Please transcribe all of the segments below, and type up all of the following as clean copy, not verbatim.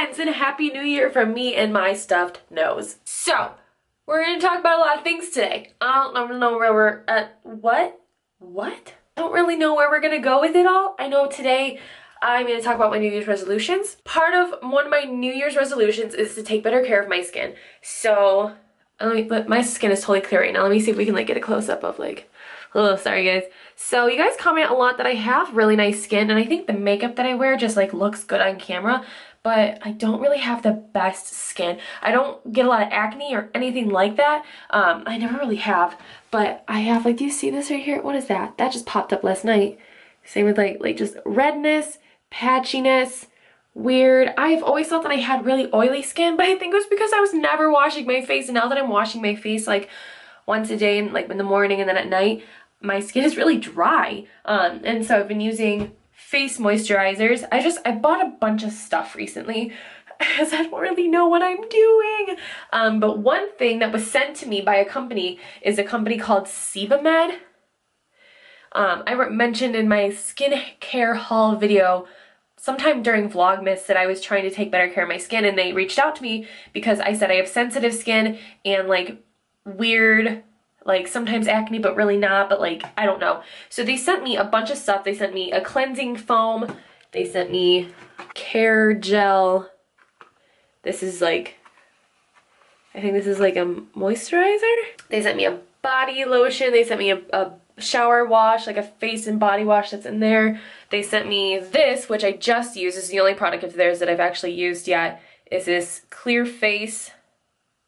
friends, and Happy New Year from me and my stuffed nose. So, we're going to talk about a lot of things today. I don't know where we're at. What? I don't really know where we're going to go with it all. I know today I'm going to talk about my New Year's resolutions. Part of one of my New Year's resolutions is to take better care of my skin. So, my skin is totally clear right now. Let me see if we can get a close-up of oh, sorry guys. So you guys comment a lot that I have really nice skin, and I think the makeup that I wear just looks good on camera, but I don't really have the best skin. I don't get a lot of acne or anything like that. I never really have, but I have do you see this right here? What is that? That just popped up last night. Same with just redness, patchiness, weird. I've always thought that I had really oily skin, but I think it was because I was never washing my face, and now that I'm washing my face once a day, and in the morning and then at night, my skin is really dry. And so I've been using face moisturizers. I bought a bunch of stuff recently as I don't really know what I'm doing. But one thing that was sent to me by a company is a company called Sebamed. I mentioned in my skincare haul video sometime during Vlogmas that I was trying to take better care of my skin, and they reached out to me because I said I have sensitive skin and weird, sometimes acne but really not, but I don't know. So they sent me a bunch of stuff. They sent me a cleansing foam. They sent me care gel. This is I think this is a moisturizer. They sent me a body lotion. They sent me a shower wash, a face and body wash that's in there. They sent me this, which I just used. This is the only product of theirs that I've actually used yet, is this clear face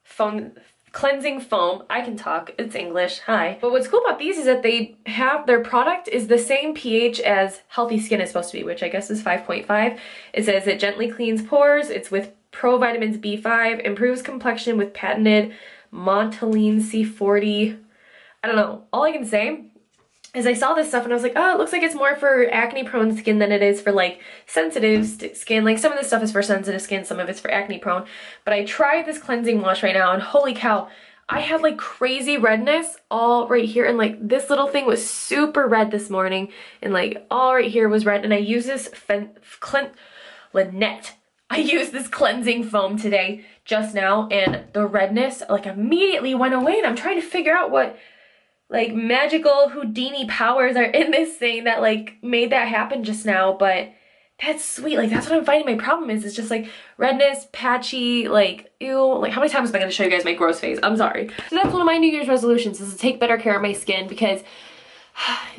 foam, cleansing foam. I can talk, it's English, hi. But what's cool about these is that they have, their product is the same pH as healthy skin is supposed to be, which I guess is 5.5. It says it gently cleans pores, it's with provitamins B5, improves complexion with patented Montolene C40. I don't know, all I can say is I saw this stuff and I was oh, it looks like it's more for acne prone skin than it is for sensitive skin. Some of this stuff is for sensitive skin, some of it's for acne prone. But I tried this cleansing wash right now, and holy cow, I had crazy redness all right here, and this little thing was super red this morning, and all right here was red. And I used this Lynette. I used this cleansing foam today just now, and the redness immediately went away, and I'm trying to figure out what magical Houdini powers are in this thing that made that happen just now. But that's sweet. That's what I'm finding my problem is. It's just redness, patchy, ew. How many times am I going to show you guys my gross face? I'm sorry. So that's one of my New Year's resolutions, is to take better care of my skin, because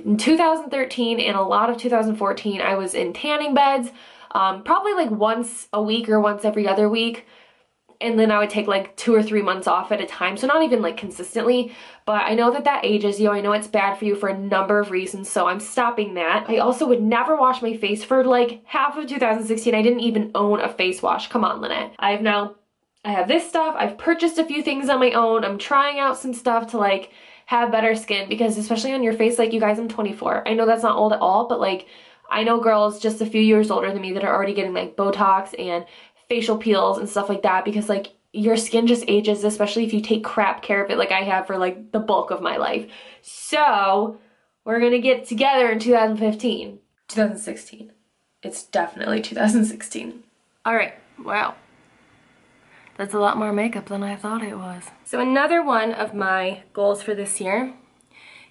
in 2013 and a lot of 2014 I was in tanning beds, probably once a week or once every other week. And then I would take 2 or 3 months off at a time, so not even consistently. But I know that ages you. I know it's bad for you for a number of reasons, so I'm stopping that. I also would never wash my face for half of 2016. I didn't even own a face wash. Come on, Lynette. I have this stuff. I've purchased a few things on my own. I'm trying out some stuff to have better skin, because especially on your face, you guys, I'm 24. I know that's not old at all, but I know girls just a few years older than me that are already getting Botox and facial peels and stuff like that, because your skin just ages, especially if you take crap care of it I have for the bulk of my life. So we're gonna get together in 2016. It's definitely 2016. All right, wow. That's a lot more makeup than I thought it was. So another one of my goals for this year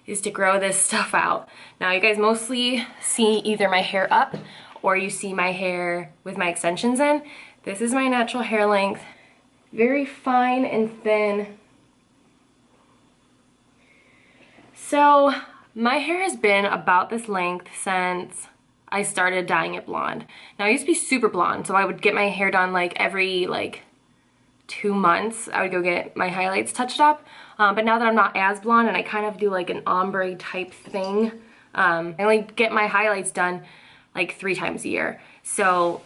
is to grow this stuff out. Now you guys mostly see either my hair up or you see my hair with my extensions in. This is my natural hair length. Very fine and thin. So my hair has been about this length since I started dyeing it blonde. Now I used to be super blonde, so I would get my hair done every 2 months. I would go get my highlights touched up. But now that I'm not as blonde and I kind of do an ombre type thing, I only get my highlights done 3 times a year. So,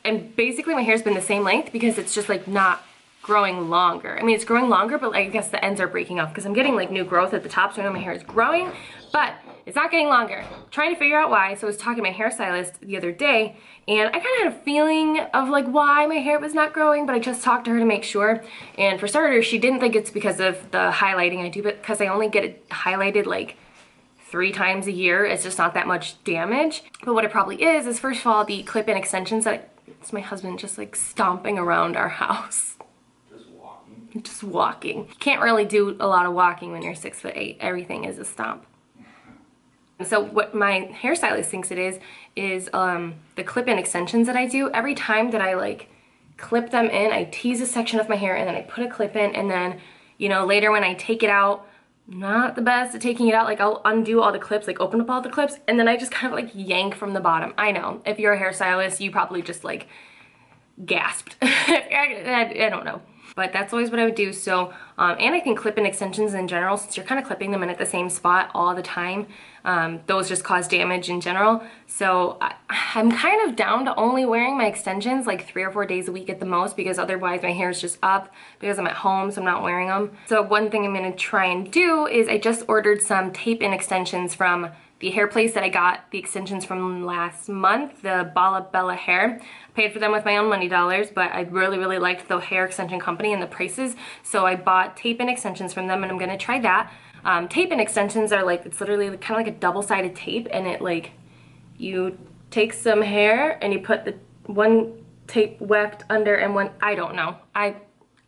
and basically my hair's been the same length because it's just not growing longer. I mean, it's growing longer, but I guess the ends are breaking off because I'm getting new growth at the top, so I know my hair is growing, but it's not getting longer. I'm trying to figure out why. So I was talking to my hairstylist the other day, and I kind of had a feeling of why my hair was not growing, but I just talked to her to make sure. And for starters, she didn't think it's because of the highlighting I do, but because I only get it highlighted 3 times a year. It's just not that much damage. But what it probably is first of all, the clip-in extensions that It's my husband just like stomping around our house. Just walking. You can't really do a lot of walking when you're 6'8". Everything is a stomp. So what my hairstylist thinks it is the clip-in extensions that I do. Every time that I like clip them in, I tease a section of my hair and then I put a clip in, and then, you know, later when I take it out, not the best at taking it out, like I'll undo all the clips, like open up all the clips, and then I just kind of like yank from the bottom. I know, if you're a hairstylist, you probably just like gasped. I don't know. But that's always what I would do. So, and I think clip-in extensions in general, since you're kind of clipping them in at the same spot all the time, those just cause damage in general. So I'm kind of down to only wearing my extensions like 3 or 4 days a week at the most, because otherwise my hair is just up because I'm at home, so I'm not wearing them. So one thing I'm gonna try and do is I just ordered some tape-in extensions from the hair place that I got the extensions from last month, the Bala Bella hair. Paid for them with my own money dollars, but I really liked the hair extension company and the prices, so I bought tape-in extensions from them, and I'm gonna try that. Tape-in extensions are like, it's literally kind of like a double-sided tape, and it like, you take some hair and you put the one tape weft under and one, I don't know.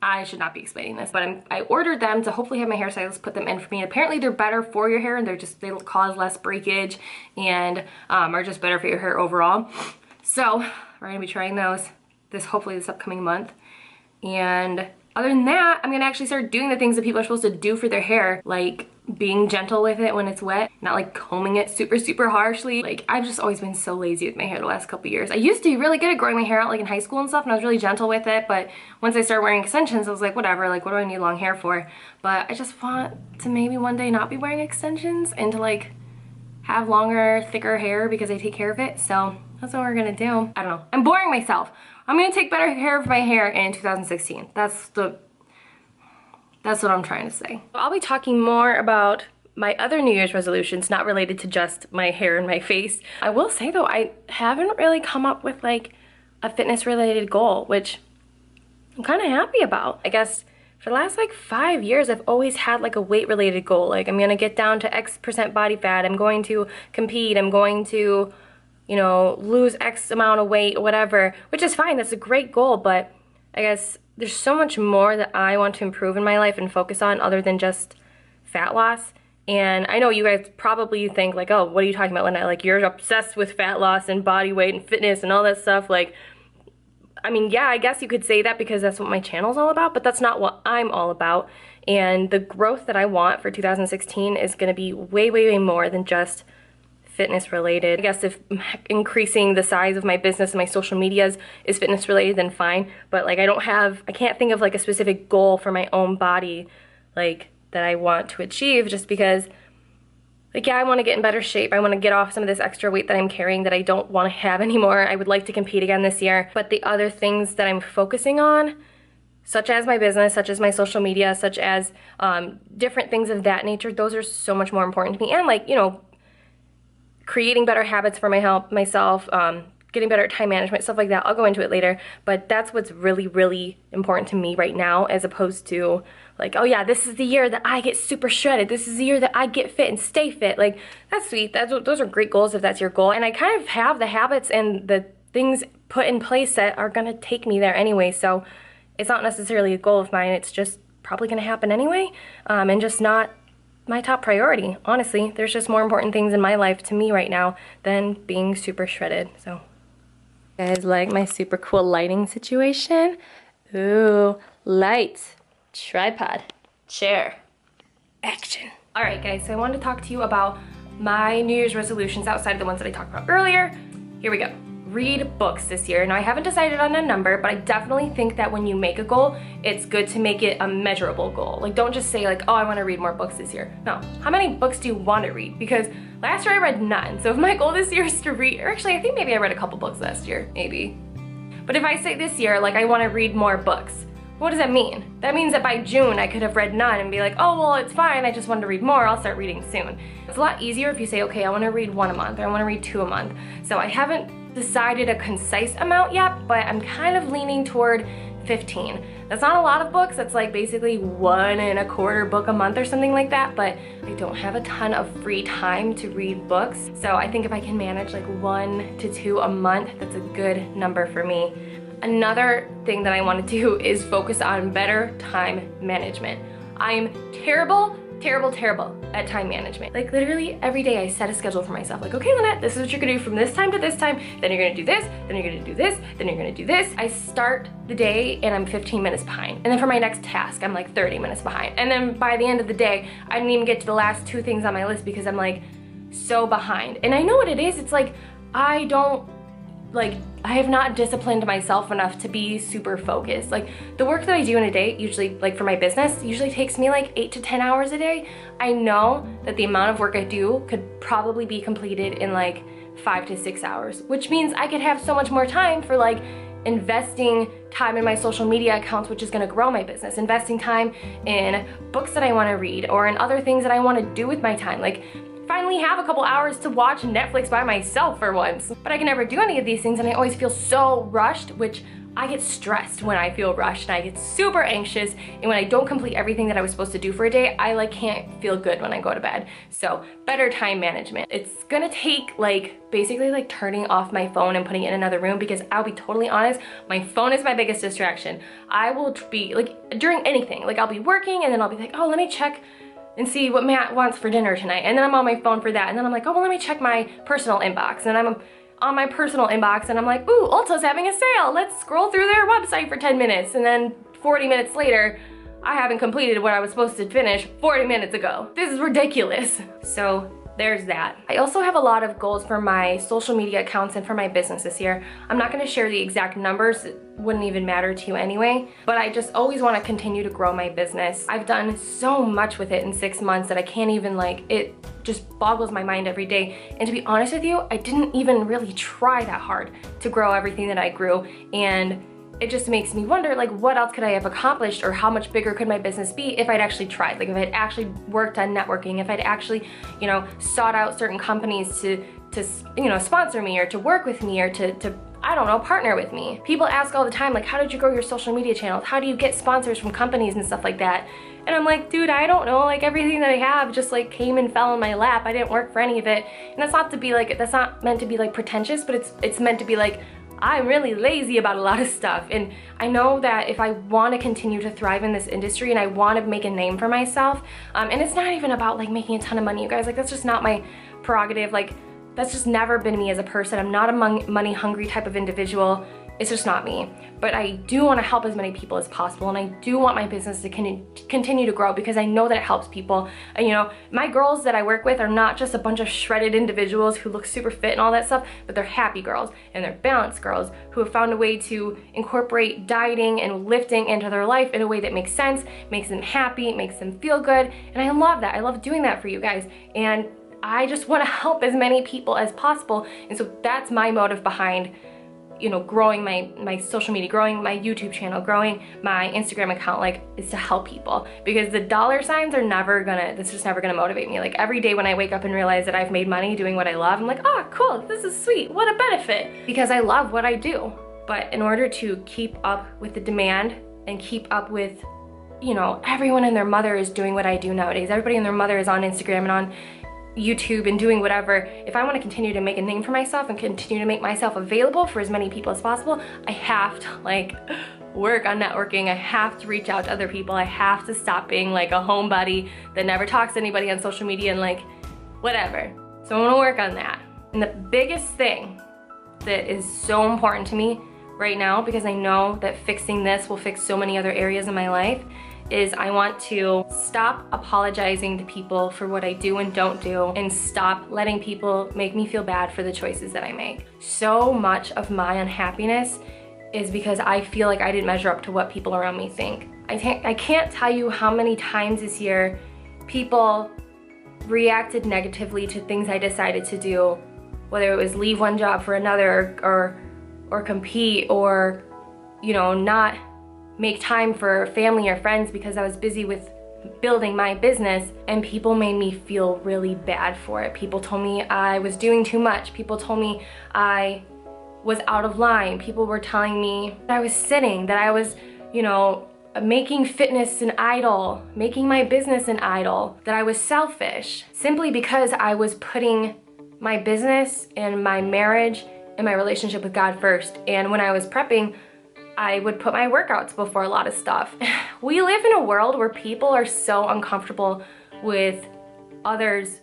I should not be explaining this, but I ordered them to hopefully have my hairstylist put them in for me. Apparently they're better for your hair, and they cause less breakage and are just better for your hair overall. So we're gonna be trying those hopefully this upcoming month. And other than that, I'm gonna actually start doing the things that people are supposed to do for their hair, like being gentle with it when it's wet, not like combing it super harshly. Like, I've just always been so lazy with my hair the last couple years. I used to be really good at growing my hair out like in high school and stuff, and I was really gentle with it, but once I started wearing extensions, I was like, whatever, like what do I need long hair for? But I just want to maybe one day not be wearing extensions and to like have longer, thicker hair because I take care of it. So that's what we're gonna do. I don't know, I'm boring myself. I'm gonna take better care of my hair in 2016. That's what I'm trying to say. I'll be talking more about my other New Year's resolutions, not related to just my hair and my face. I will say though, I haven't really come up with like a fitness related goal, which I'm kind of happy about. I guess for the last like 5 years, I've always had like a weight related goal. Like, I'm gonna get down to X% body fat, I'm going to compete, I'm going to, you know, lose X amount of weight or whatever, which is fine, that's a great goal, but I guess there's so much more that I want to improve in my life and focus on other than just fat loss. And I know you guys probably think like, oh, what are you talking about, Linda? Like, you're obsessed with fat loss and body weight and fitness and all that stuff. Like, I mean, yeah, I guess you could say that because that's what my channel's all about, but that's not what I'm all about. And the growth that I want for 2016 is gonna be way more than just fitness related. I guess if increasing the size of my business and my social medias is fitness related, then fine. But like, I can't think of like a specific goal for my own body like that I want to achieve, just because like, yeah, I want to get in better shape. I want to get off some of this extra weight that I'm carrying that I don't want to have anymore. I would like to compete again this year. But the other things that I'm focusing on, such as my business, such as my social media, such as different things of that nature, those are so much more important to me. And like, you know, creating better habits for myself, getting better at time management, stuff like that. I'll go into it later, but that's what's really important to me right now, as opposed to like, oh yeah, this is the year that I get super shredded. This is the year that I get fit and stay fit. Like, that's sweet. Those are great goals if that's your goal. And I kind of have the habits and the things put in place that are gonna take me there anyway. So it's not necessarily a goal of mine. It's just probably gonna happen anyway, and just not my top priority. Honestly, there's just more important things in my life to me right now than being super shredded. So, you guys like my super cool lighting situation? Ooh, lights, tripod, chair, action. All right, guys, so I wanted to talk to you about my New Year's resolutions outside of the ones that I talked about earlier. Here we go. Read books this year. Now, I haven't decided on a number, but I definitely think that when you make a goal, it's good to make it a measurable goal. Like, don't just say like, oh, I want to read more books this year. No, how many books do you want to read? Because last year I read none. So if my goal this year is to read, or actually I think maybe I read a couple books last year, maybe. But if I say this year, like, I want to read more books, what does that mean? That means that by June I could have read none and be like, oh, well, it's fine, I just wanted to read more, I'll start reading soon. It's a lot easier if you say, okay, I want to read 1 a month, or I want to read 2 a month. So I haven't decided a concise amount yet, but I'm kind of leaning toward 15. That's not a lot of books. That's like basically 1.25 book a month or something like that, but I don't have a ton of free time to read books. So I think if I can manage like 1 to 2 a month, that's a good number for me. Another thing that I want to do is focus on better time management. I'm terrible at time management. Like literally every day I set a schedule for myself. Like, okay, Lynette, this is what you're gonna do from this time to this time, then you're gonna do this, then you're gonna do this, then you're gonna do this. I start the day and I'm 15 minutes behind. And then for my next task, I'm like 30 minutes behind. And then by the end of the day, I didn't even get to the last 2 things on my list because I'm like so behind. And I know what it is. It's like, I have not disciplined myself enough to be super focused. Like the work that I do in a day, usually like for my business, usually takes me like 8 to 10 hours a day. I know that the amount of work I do could probably be completed in like 5 to 6 hours, which means I could have so much more time for like investing time in my social media accounts, which is gonna grow my business, investing time in books that I wanna read or in other things that I wanna do with my time. Like finally have a couple hours to watch Netflix by myself for once. But I can never do any of these things and I always feel so rushed, which I get stressed when I feel rushed and I get super anxious, and when I don't complete everything that I was supposed to do for a day, I like can't feel good when I go to bed. So better time management. It's gonna take like basically like turning off my phone and putting it in another room, because I'll be totally honest, my phone is my biggest distraction. I will be like during anything, like I'll be working and then I'll be like, oh, let me check and see what Matt wants for dinner tonight. And then I'm on my phone for that. And then I'm like, oh, well, let me check my personal inbox. And I'm on my personal inbox and I'm like, ooh, Ulta's having a sale. Let's scroll through their website for 10 minutes. And then 40 minutes later, I haven't completed what I was supposed to finish 40 minutes ago. This is ridiculous. So there's that. I also have a lot of goals for my social media accounts and for my business this year. I'm not gonna share the exact numbers, it wouldn't even matter to you anyway, but I just always wanna continue to grow my business. I've done so much with it in 6 months that I can't even it just boggles my mind every day. And to be honest with you, I didn't even really try that hard to grow everything that I grew. And it just makes me wonder, like, what else could I have accomplished, or how much bigger could my business be if I'd actually tried? Like, if I'd actually worked on networking, if I'd actually, you know, sought out certain companies to you know, sponsor me or to work with me or to I don't know, partner with me. People ask all the time, like, how did you grow your social media channels? How do you get sponsors from companies and stuff like that? And I'm like, dude, I don't know, like everything that I have just like came and fell in my lap. I didn't work for any of it. And that's not meant to be like pretentious, but it's meant to be like, I'm really lazy about a lot of stuff. And I know that if I want to continue to thrive in this industry and I want to make a name for myself, and it's not even about like making a ton of money, you guys, like that's just not my prerogative. Like that's just never been me as a person. I'm not a money hungry type of individual. It's just not me. But I do want to help as many people as possible, and I do want my business to continue to grow because I know that it helps people. And you know, my girls that I work with are not just a bunch of shredded individuals who look super fit and all that stuff, but they're happy girls and they're balanced girls who have found a way to incorporate dieting and lifting into their life in a way that makes sense, makes them happy, makes them feel good. And I love that. I love doing that for you guys. And I just want to help as many people as possible. And so that's my motive behind, you know, growing my social media, growing my YouTube channel, growing my Instagram account, like, is to help people. Because the dollar signs are never gonna, that's just never gonna motivate me. Like every day when I wake up and realize that I've made money doing what I love, I'm like, oh, cool, this is sweet, what a benefit. Because I love what I do. But in order to keep up with the demand and keep up with, you know, everyone and their mother is doing what I do nowadays. Everybody and their mother is on Instagram and on YouTube and doing whatever. If I want to continue to make a name for myself and continue to make myself available for as many people as possible, I have to like work on networking. I have to reach out to other people. I have to stop being like a homebody that never talks to anybody on social media and like whatever. So I want to work on that. And the biggest thing that is so important to me right now, because I know that fixing this will fix so many other areas in my life, is I want to stop apologizing to people for what I do and don't do, and stop letting people make me feel bad for the choices that I make. So much of my unhappiness is because I feel like I didn't measure up to what people around me think. I can't tell you how many times this year people reacted negatively to things I decided to do, whether it was leave one job for another or compete, or, you know, not make time for family or friends because I was busy with building my business, and people made me feel really bad for it. People told me I was doing too much. People told me I was out of line. People were telling me that I was sinning, that I was you know, making fitness an idol, making my business an idol, that I was selfish simply because I was putting my business and my marriage and my relationship with God first. And when I was prepping, I would put my workouts before a lot of stuff. We live in a world where people are so uncomfortable with others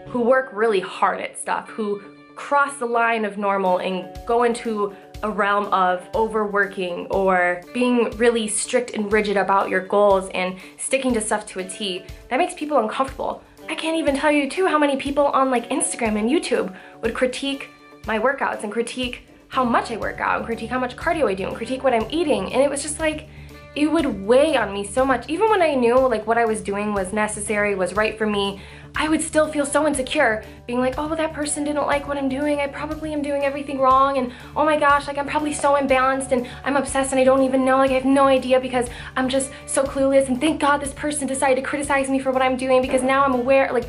who work really hard at stuff, who cross the line of normal and go into a realm of overworking or being really strict and rigid about your goals and sticking to stuff to a T. That makes people uncomfortable. I can't even tell you too how many people on like Instagram and YouTube would critique my workouts and critique how much I work out and critique how much cardio I do and critique what I'm eating. And it was just like, it would weigh on me so much. Even when I knew like what I was doing was necessary, was right for me, I would still feel so insecure, being like, oh, well, that person didn't like what I'm doing. I probably am doing everything wrong. And oh my gosh, like I'm probably so imbalanced and I'm obsessed and I don't even know, like I have no idea because I'm just so clueless. And thank God this person decided to criticize me for what I'm doing because now I'm aware, like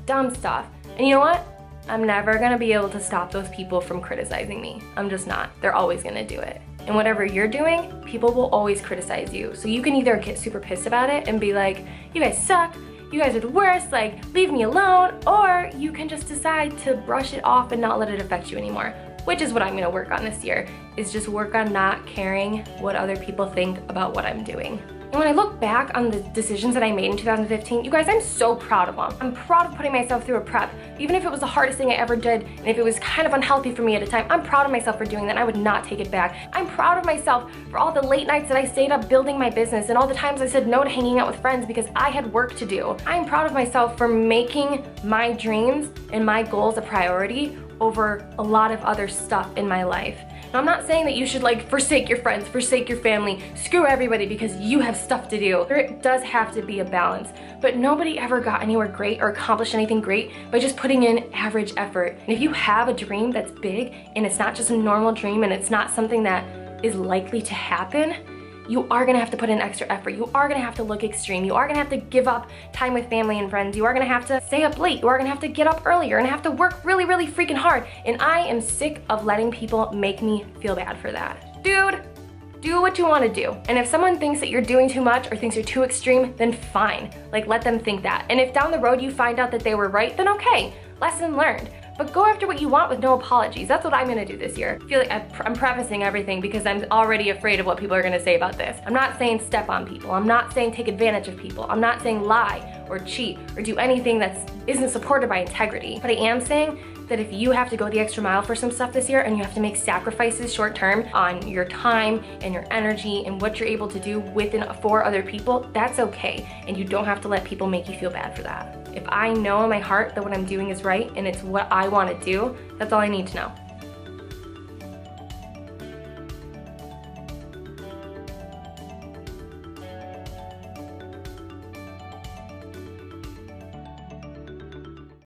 dumb stuff. And you know what? I'm never gonna be able to stop those people from criticizing me. I'm just not. They're always gonna do it. And whatever you're doing, people will always criticize you. So you can either get super pissed about it and be like, you guys suck, you guys are the worst, like leave me alone, or you can just decide to brush it off and not let it affect you anymore, which is what I'm gonna work on this year, is just work on not caring what other people think about what I'm doing. And when I look back on the decisions that I made in 2015, you guys, I'm so proud of them. I'm proud of putting myself through a prep. Even if it was the hardest thing I ever did, and if it was kind of unhealthy for me at a time, I'm proud of myself for doing that, and I would not take it back. I'm proud of myself for all the late nights that I stayed up building my business, and all the times I said no to hanging out with friends because I had work to do. I'm proud of myself for making my dreams and my goals a priority over a lot of other stuff in my life. Now, I'm not saying that you should like forsake your friends, forsake your family, screw everybody because you have stuff to do. There does have to be a balance, but nobody ever got anywhere great or accomplished anything great by just putting in average effort. And if you have a dream that's big and it's not just a normal dream and it's not something that is likely to happen, you are gonna have to put in extra effort. You are gonna have to look extreme. You are gonna have to give up time with family and friends. You are gonna have to stay up late. You are gonna have to get up early. You're gonna have to work really, really freaking hard. And I am sick of letting people make me feel bad for that. Dude, do what you wanna do. And if someone thinks that you're doing too much or thinks you're too extreme, then fine. Like, let them think that. And if down the road you find out that they were right, then okay, lesson learned. But go after what you want with no apologies. That's what I'm gonna do this year. I feel like I'm prefacing everything because I'm already afraid of what people are gonna say about this. I'm not saying step on people. I'm not saying take advantage of people. I'm not saying lie or cheat or do anything that isn't supported by integrity. But I am saying that if you have to go the extra mile for some stuff this year and you have to make sacrifices short term on your time and your energy and what you're able to do with and for other people, that's okay. And you don't have to let people make you feel bad for that. If I know in my heart that what I'm doing is right and it's what I want to do, that's all I need to know.